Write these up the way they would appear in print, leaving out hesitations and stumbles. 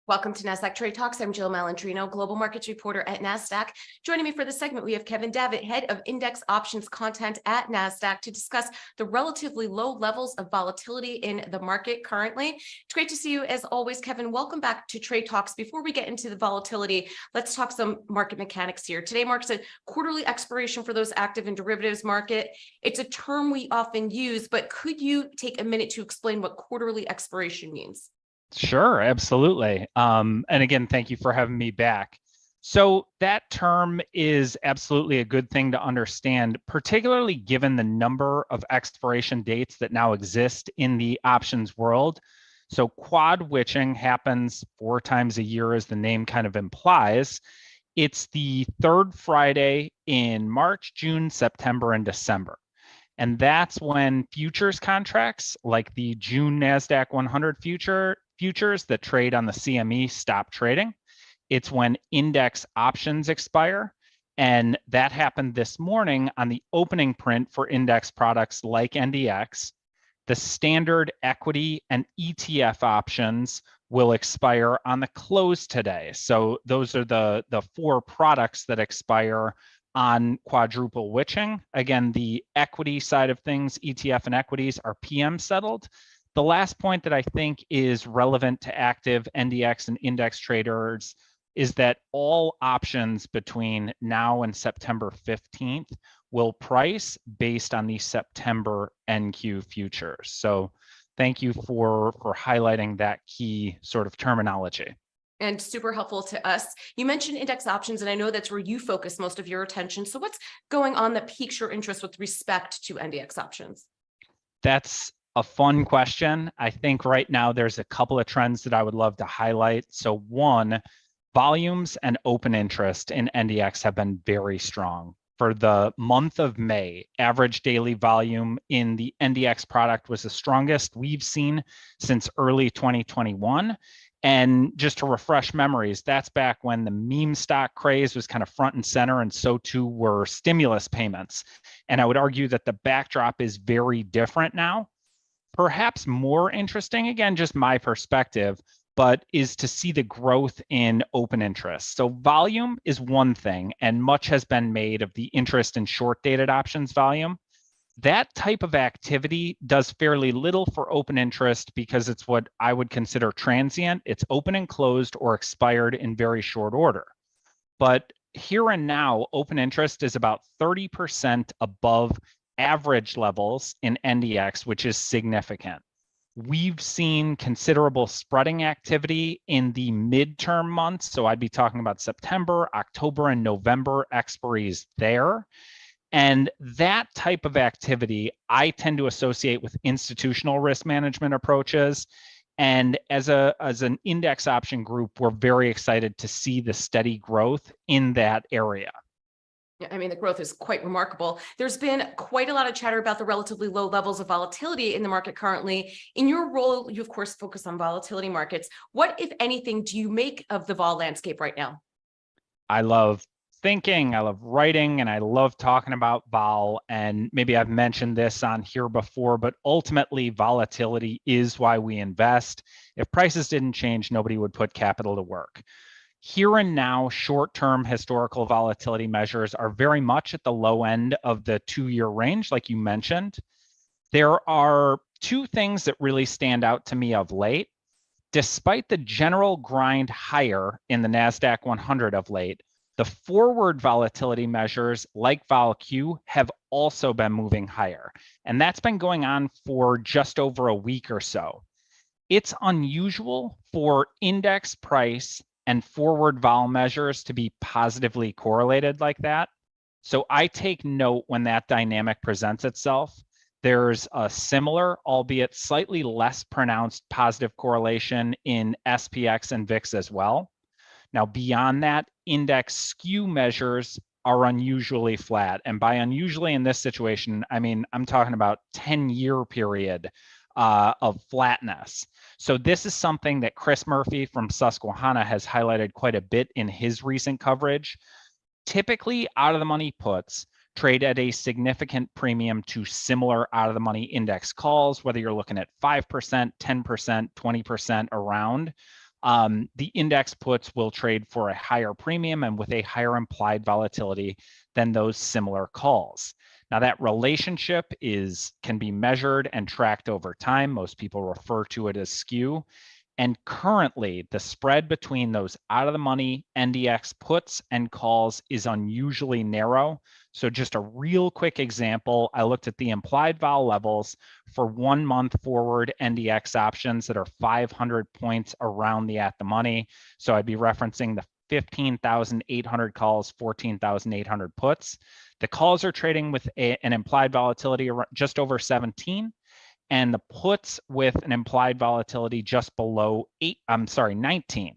Welcome to Nasdaq TradeTalks. I'm Jill Malandrino, global markets reporter at Nasdaq. Joining me for this segment, we have Kevin Davitt, head of index options content at Nasdaq, to discuss the relatively low levels of volatility in the market currently. It's great to see you as always, Kevin. Welcome back to Trade Talks. Before we get into the volatility, let's talk some market mechanics here. Today marks a quarterly expiration for those active and derivatives market. It's a term we often use, but could you take a minute to explain what quarterly expiration means? Sure, absolutely. And again, thank you for having me back. So that term is absolutely a good thing to understand, particularly given the number of expiration dates that now exist in the options world. So quad witching happens 4 times a year, as the name kind of implies. It's the third Friday in March, June, September, and December. And that's when futures contracts like the June Nasdaq 100 futures that trade on the CME stop trading. It's when index options expire. And that happened this morning on the opening print for index products like NDX. The standard equity and ETF options will expire on the close today. So those are the 4 products that expire on quadruple witching. Again, the equity side of things, ETF and equities, are PM settled. The last point that I think is relevant to active NDX and index traders is that all options between now and September 15th will price based on the September NQ futures. So thank you for highlighting that key sort of terminology. And super helpful to us. You mentioned index options, and I know that's where you focus most of your attention. So what's going on that piques your interest with respect to NDX options? That's a fun question. I think right now there's a couple of trends that I would love to highlight. So one, volumes and open interest in NDX have been very strong. For the month of May, average daily volume in the NDX product was the strongest we've seen since early 2021. And just to refresh memories, that's back when the meme stock craze was kind of front and center, and so too were stimulus payments. And I would argue that the backdrop is very different now. Perhaps more interesting, again, just my perspective, but is to see the growth in open interest. So volume is one thing, and much has been made of the interest in short-dated options volume. That type of activity does fairly little for open interest because it's what I would consider transient. It's open and closed or expired in very short order. But here and now, open interest is about 30% above average levels in NDX, which is significant. We've seen considerable spreading activity in the midterm months. So I'd be talking about September, October, and November expiries there. And that type of activity, I tend to associate with institutional risk management approaches. And as an index option group, we're very excited to see the steady growth in that area. Yeah, I mean, the growth is quite remarkable. There's been quite a lot of chatter about the relatively low levels of volatility in the market currently. In your role, you, of course, focus on volatility markets. What, if anything, do you make of the vol landscape right now? I love thinking, I love writing, and I love talking about vol. And maybe I've mentioned this on here before, but ultimately volatility is why we invest. If prices didn't change, nobody would put capital to work. Here and now, short-term historical volatility measures are very much at the low end of the 2-year range, like you mentioned. There are 2 things that really stand out to me of late. Despite the general grind higher in the Nasdaq 100 of late, the forward volatility measures like VolQ have also been moving higher, and that's been going on for just over a week or so. It's unusual for index price and forward vol measures to be positively correlated like that. So I take note when that dynamic presents itself. There's a similar, albeit slightly less pronounced positive correlation in SPX and VIX as well. Now, beyond that, index skew measures are unusually flat. And by unusually in this situation, I mean, I'm talking about 10-year period of flatness. So this is something that Chris Murphy from Susquehanna has highlighted quite a bit in his recent coverage. Typically, out-of-the-money puts trade at a significant premium to similar out-of-the-money index calls, whether you're looking at 5%, 10%, 20% around. the index puts will trade for a higher premium and with a higher implied volatility than those similar calls. Now that relationship can be measured and tracked over time. Most people refer to it as skew. And currently, the spread between those out-of-the-money NDX puts and calls is unusually narrow. So just a real quick example, I looked at the implied vol levels for 1 month forward NDX options that are 500 points around the at-the-money. So I'd be referencing the 15,800 calls, 14,800 puts. The calls are trading with an implied volatility just over 17. And the puts with an implied volatility just below 19.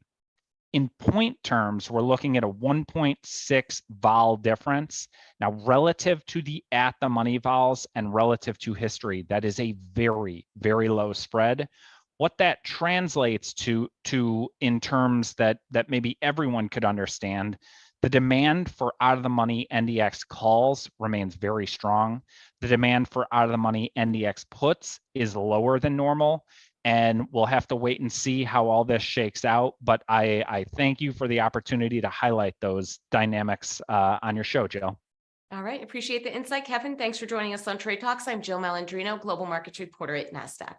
In point terms, we're looking at a 1.6 vol difference. Now, relative to the at-the-money vols and relative to history, that is a very, very low spread. What that translates to in terms that maybe everyone could understand, the demand for out-of-the-money NDX calls remains very strong. The demand for out-of-the-money NDX puts is lower than normal, and we'll have to wait and see how all this shakes out. But I thank you for the opportunity to highlight those dynamics on your show, Jill. All right. Appreciate the insight, Kevin. Thanks for joining us on Trade Talks. I'm Jill Malandrino, Global Markets Reporter at Nasdaq.